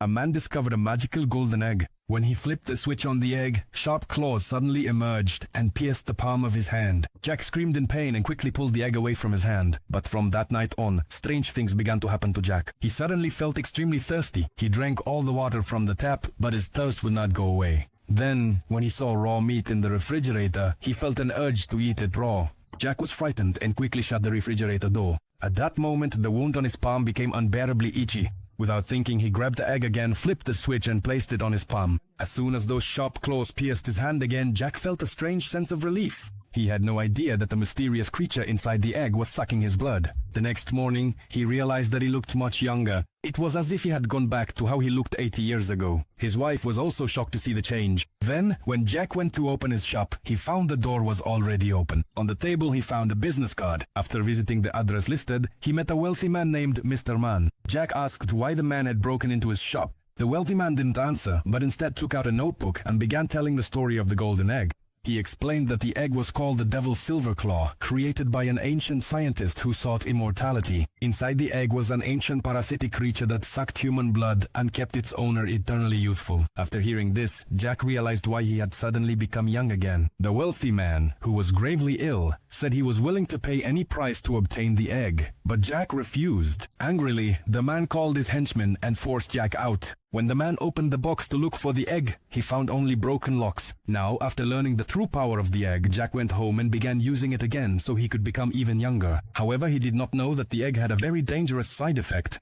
a man discovered a magical golden egg. When he flipped the switch on the egg, sharp claws suddenly emerged and pierced the palm of his hand. Jack screamed in pain and quickly pulled the egg away from his hand. But from that night on, strange things began to happen to Jack. He suddenly felt extremely thirsty. He drank all the water from the tap, but his thirst would not go away. Then, when he saw raw meat in the refrigerator, he felt an urge to eat it raw. Jack was frightened and quickly shut the refrigerator door. At that moment, the wound on his palm became unbearably itchy. Without thinking, he grabbed the egg again, flipped the switch and placed it on his palm. As soon as those sharp claws pierced his hand again, Jack felt a strange sense of relief. He had no idea that the mysterious creature inside the egg was sucking his blood. The next morning, he realized that he looked much younger. It was as if he had gone back to how he looked 80 years ago. His wife was also shocked to see the change. Then, when Jack went to open his shop, he found the door was already open. On the table, he found a business card. After visiting the address listed, he met a wealthy man named Mr. Man. Jack asked why the man had broken into his shop. The wealthy man didn't answer, but instead took out a notebook and began telling the story of the golden egg. He explained that the egg was called the Devil's Silver Claw, created by an ancient scientist who sought immortality. Inside the egg was an ancient parasitic creature that sucked human blood and kept its owner eternally youthful. After hearing this, Jack realized why he had suddenly become young again. The wealthy man, who was gravely ill, said he was willing to pay any price to obtain the egg, but Jack refused. Angrily, the man called his henchmen and forced Jack out. When the man opened the box to look for the egg, he found only broken locks. Now, after learning the true power of the egg, Jack went home and began using it again so he could become even younger. However, he did not know that the egg had a very dangerous side effect.